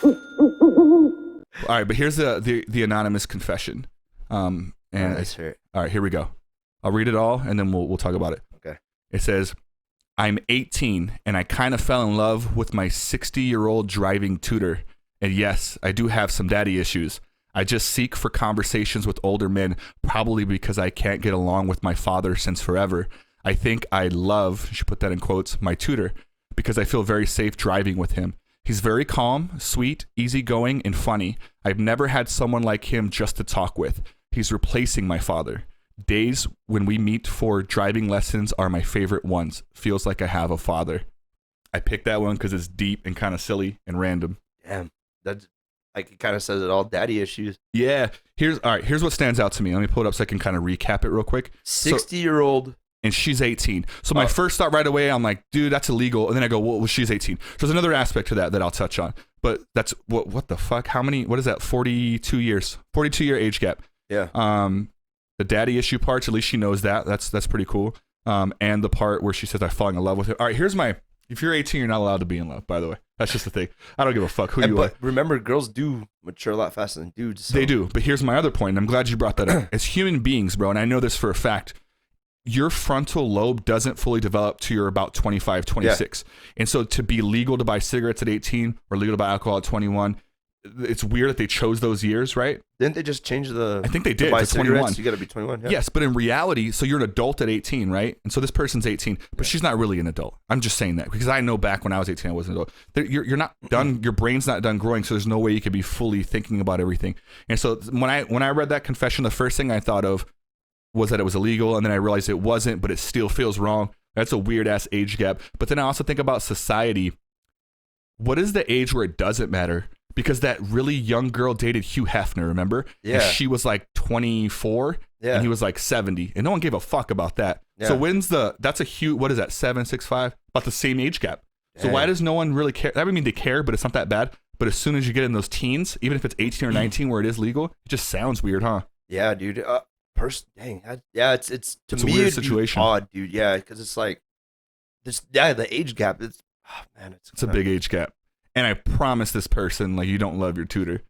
All right, but here's the anonymous confession. And Let's hear it. all right, here we go. I'll read it all, and then we'll talk about it. Okay. It says, I'm 18, and I kind of fell in love with my 60-year-old driving tutor. And yes, I do have some daddy issues. I just seek for conversations with older men, probably because I can't get along with my father since forever. I think I love, she put that in quotes, my tutor, because I feel very safe driving with him. He's very calm, sweet, easygoing, and funny. I've never had someone like him just to talk with. He's replacing my father. Days when we meet for driving lessons are my favorite ones. Feels like I have a father. I picked that one because it's deep and kind of silly and random. Damn, that's like it kind of says it all. Daddy issues. Yeah. Here's what stands out to me. Let me pull it up so I can kind of recap it real quick. 60-year-old. And she's 18. So my first thought right away, I'm like, dude, that's illegal. And then I go, well, she's 18. So there's another aspect to that I'll touch on. But that's what the fuck? What is that? 42 years. 42-year age gap. Yeah. The daddy issue parts, at least she knows that. That's pretty cool. And the part where she says, I'm falling in love with him. All right, if you're 18, you're not allowed to be in love, by the way. That's just the thing. I don't give a fuck who you are. But remember, girls do mature a lot faster than dudes. So. They do. But here's my other point. I'm glad you brought that up. As human beings, bro, and I know this for a fact, your frontal lobe doesn't fully develop till you're about 25, 26. Yeah. And so to be legal to buy cigarettes at 18 or legal to buy alcohol at 21, it's weird that they chose those years, right? Didn't they just change the... I think they did to 21. You got to be 21, yeah. Yes, but in reality, so you're an adult at 18, right? And so this person's 18, but she's not really an adult. I'm just saying that because I know back when I was 18, I wasn't an adult. You're not done, your brain's not done growing, so there's no way you could be fully thinking about everything. And so when I read that confession, the first thing I thought of was that it was illegal, and then I realized it wasn't, but it still feels wrong. That's a weird-ass age gap. But then I also think about society. What is the age where it doesn't matter? Because that really young girl dated Hugh Hefner, remember? Yeah. And she was like 24, and he was like 70, and no one gave a fuck about that. Yeah. So that's a huge, what is that, 7, 6, 5? About the same age gap. So why does no one really care? I mean, they care, but it's not that bad. But as soon as you get in those teens, even if it's 18 or 19 where it is legal, it just sounds weird, huh? Yeah, dude. It's to me, a weird situation. Odd, dude. Yeah, because it's like this. Yeah, the age gap. It's a big age gap. And I promise this person, like, you don't love your tutor.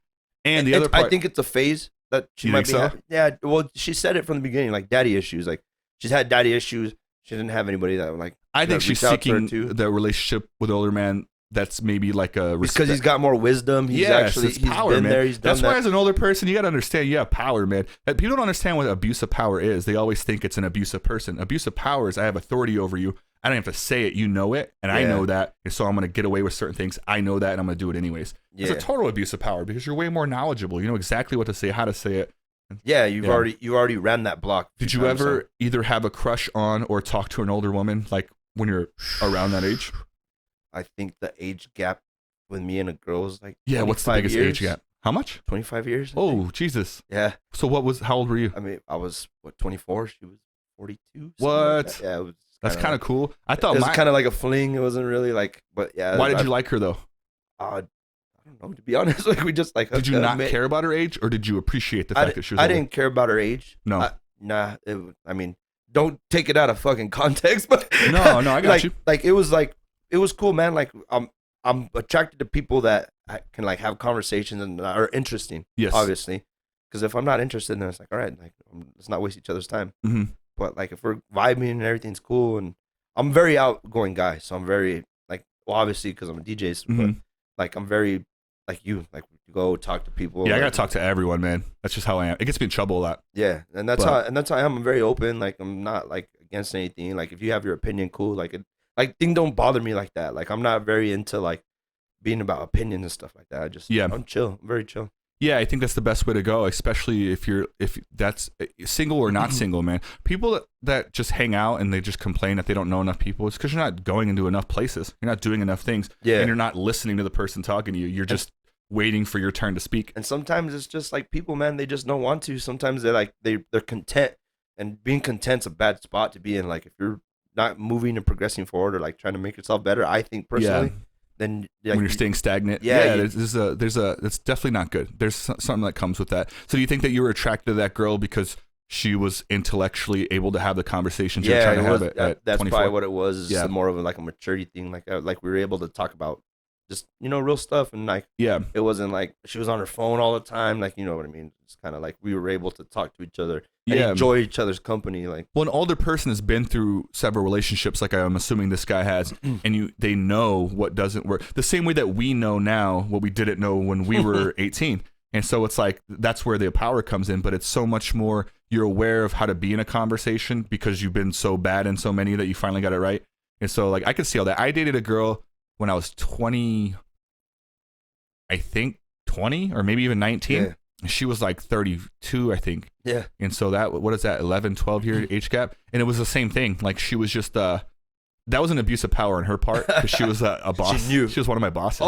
And the other part, I think it's a phase that she might be. Yeah. Well, she said it from the beginning, like daddy issues. Like she's had daddy issues. She didn't have anybody that like. I think she's seeking the relationship with older man. That's maybe like a respect. Because he's got more wisdom. He's he's power, been man. There. He's done That's why, as an older person, you got to understand you have power, man. People don't understand what abuse of power is. They always think it's an abusive person. Abuse of power is I have authority over you. I don't have to say it. You know it, and I know that, and so I'm going to get away with certain things. I know that, and I'm going to do it anyways. Yeah. It's a total abuse of power because you're way more knowledgeable. You know exactly what to say, how to say it. Yeah, you already ran that block. Did you ever either have a crush on or talk to an older woman, like when you're around that age? I think the age gap with me and a girl is like what's the biggest age gap? How much? 25 years. Oh, Jesus. Yeah. So how old were you? I mean, I was 24. She was 42. What? Like that. Yeah, it was. That's kind of cool. I thought it was kind of like a fling. It wasn't really like, but yeah. Why did you like her though? I don't know. To be honest, like we just like. Did you not care about her age, or did you appreciate the fact that she was? I didn't care about her age. No. Nah. I mean, don't take it out of fucking context, but no, I got you. Like it was cool, man. Like I'm attracted to people that I can like have conversations and are interesting. Yes. Obviously, because if I'm not interested, then it's like, all right, like let's not waste each other's time. Mm-hmm. But like if we're vibing and everything's cool, and I'm a very outgoing guy, so I'm very like, well, obviously because I'm a DJ, but like I'm very like you go talk to people. Yeah, I gotta talk to everyone, man. That's just how I am. It gets me in trouble a lot. Yeah, and that's how I am. I'm very open. Like I'm not like against anything. Like if you have your opinion, cool. Like things don't bother me like that. Like I'm not very into like being about opinions and stuff like that. I'm chill. I'm very chill. Yeah, I think that's the best way to go, especially if that's single or not single, man. People that just hang out and they just complain that they don't know enough people, it's because you're not going into enough places. You're not doing enough things. Yeah. And you're not listening to the person talking to you. You're just waiting for your turn to speak. And sometimes it's just like people, man, they just don't want to. Sometimes they're content, and being content's a bad spot to be in. Like if you're not moving and progressing forward or like trying to make yourself better, I think personally. Yeah. Then like, when you're staying stagnant, it's definitely not good. There's something that comes with that. So do you think that you were attracted to that girl because she was intellectually able to have the conversations you're trying to have at that's 24? Probably what it was. Yeah. It's more of like a maturity thing. Like we were able to talk about just, real stuff. And like, it wasn't like she was on her phone all the time. Like, you know what I mean? It's kind of like we were able to talk to each other and enjoy each other's company. Like, well, an older person has been through several relationships, like I'm assuming this guy has, and they know what doesn't work. The same way that we know now what we didn't know when we were 18. And so it's like, that's where the power comes in, but it's so much more, you're aware of how to be in a conversation because you've been so bad in so many that you finally got it right. And so like, I could see all that. I dated a girl when I was 20, I think 20 or maybe even 19. Yeah. She was like 32, I think. Yeah. And so what is that, 11, 12 year age gap? And it was the same thing. Like she was just, that was an abuse of power on her part because she was a boss. She was one of my bosses.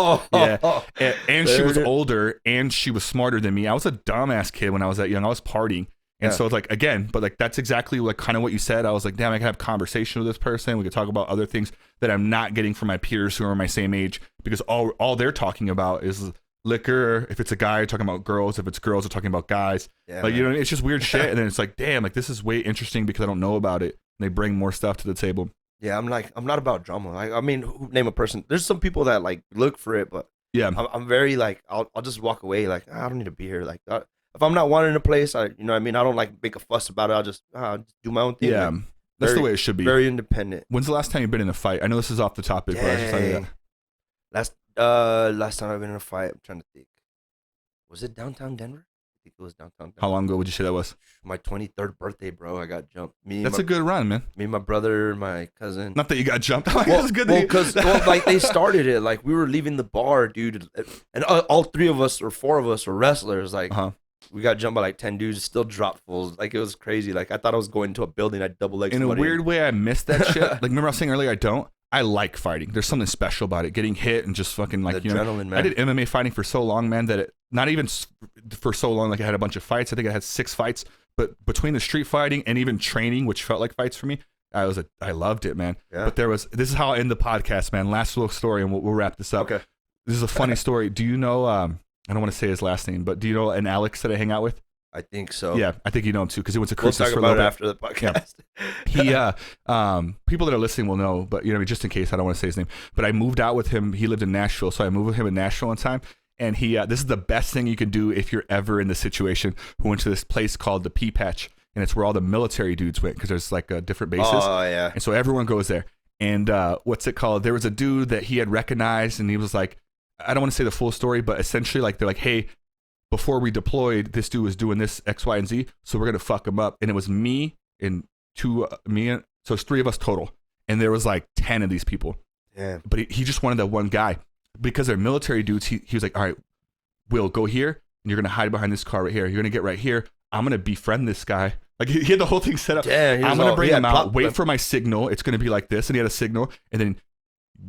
And she was older and she was smarter than me. I was a dumbass kid when I was that young. I was partying. And so it's like, again, but like that's exactly like kind of what you said. I was like, damn, I can have conversation with this person. We could talk about other things that I'm not getting from my peers who are my same age because all they're talking about is liquor. If it's a guy, talking about girls. If it's girls, they're talking about guys. Yeah, like, it's just weird shit. And then it's like, damn, like this is way interesting because I don't know about it. And they bring more stuff to the table. Yeah, I'm not about drama. Like, I mean, name a person. There's some people that like look for it, but yeah, I'm very like, I'll just walk away. Like, I don't need to be here. Like, if I'm not wanting a place, you know what I mean? I don't like make a fuss about it. I'll just do my own thing. Yeah, like, that's the way it should be. Very independent. When's the last time you've been in a fight? I know this is off the topic, but I was just telling you. Last time I've been in a fight, I'm trying to think. Was it downtown Denver? I think it was downtown Denver. How long ago would you say that was? My 23rd birthday, bro. I got jumped. That's a good run, man. Me, my brother, my cousin. Not that you got jumped. That's good. Because like they started it. Like we were leaving the bar, dude, and all three of us or four of us were wrestlers. Like we got jumped by like 10 dudes, still dropped fools. Like it was crazy. Like I thought I was going into a building. I'd double leg. In a weird way, I missed that shit. Like remember I was saying earlier, I like fighting. There's something special about it. Getting hit and just fucking like, the adrenaline, man. I did MMA fighting for so long, man, that not even for so long, like I had a bunch of fights. I think I had 6 fights, but between the street fighting and even training, which felt like fights for me, I loved it, man. Yeah. But this is how I end the podcast, man. Last little story and we'll wrap this up. Okay. This is a funny story. Do you know, I don't want to say his last name, but do you know an Alex that I hang out with? I think so. Yeah, I think you know him too because he went to Cruises for a little bit after the podcast. Yeah. He, people that are listening will know, but just in case, I don't want to say his name. But I moved out with him. He lived in Nashville, so I moved with him in Nashville one time. And he, this is the best thing you can do if you're ever in this situation. We went to this place called the Pea Patch, and it's where all the military dudes went because there's like different bases. Oh yeah. And so everyone goes there. And what's it called? There was a dude that he had recognized, and he was like, I don't want to say the full story, but essentially like they're like, hey, before we deployed, this dude was doing this X, Y, and Z, so we're gonna fuck him up. And it was me and so it's 3 of us total. And there was like 10 of these people. Yeah. But he just wanted that one guy because they're military dudes. He was like, all right, Will, go here, and you're gonna hide behind this car right here. You're gonna get right here. I'm gonna befriend this guy. Like he had the whole thing set up. Yeah, I'm gonna bring him out. Wait for my signal. It's gonna be like this, and he had a signal. And then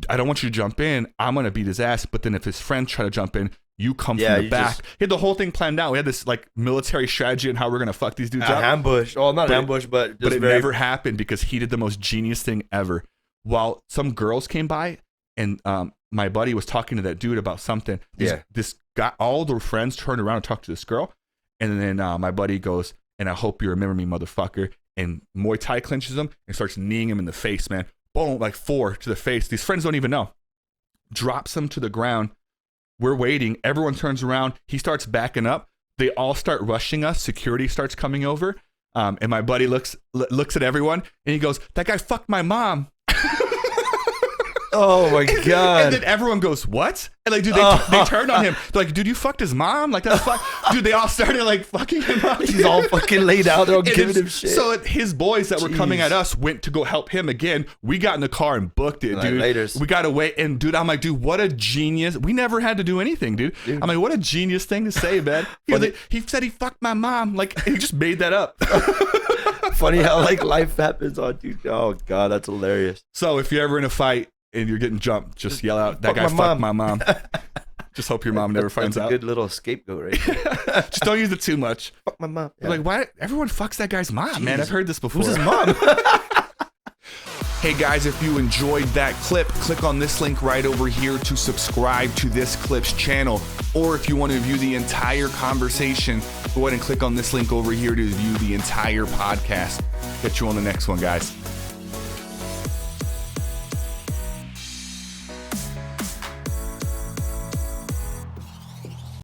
I don't want you to jump in. I'm gonna beat his ass. But then if his friends try to jump in, you come from the back. He had the whole thing planned out. We had this like military strategy on how we're gonna fuck these dudes up. Ambush. Oh, not ambush, but it never happened because he did the most genius thing ever. While some girls came by, and my buddy was talking to that dude about something. This guy, all the friends turned around and talked to this girl, and then my buddy goes, "And I hope you remember me, motherfucker." And Muay Thai clinches him and starts kneeing him in the face, man. Boom, like 4 to the face. These friends don't even know. Drops him to the ground. We're waiting. Everyone turns around. He starts backing up. They all start rushing us. Security starts coming over. And my buddy looks at everyone and he goes, "That guy fucked my mom." Oh my God. And then everyone goes, "What?" And like, dude, they turned on him. They're like, "Dude, you fucked his mom?" Like, that's fuck. Dude, they all started like fucking him up. He's all fucking laid out. They're all giving him shit. So his boys that were coming at us went to go help him again. We got in the car and booked it, dude. Laters. We got away. And dude, I'm like, dude, what a genius. We never had to do anything, dude. I'm like, what a genius thing to say, man. He said he fucked my mom. Like, he just made that up. Funny how like life happens on dude. Oh God, that's hilarious. So if you're ever in a fight and you're getting jumped, just yell out, "That guy fucked my mom." Just hope your mom never finds out. Good little scapegoat right there. Just don't use it too much. Fuck my mom. Yeah. Like, why? Everyone fucks that guy's mom, Jeez. Man. I've heard this before. Who's his mom? Hey guys, if you enjoyed that clip, click on this link right over here to subscribe to this clip's channel. Or if you want to view the entire conversation, go ahead and click on this link over here to view the entire podcast. Get you on the next one, guys.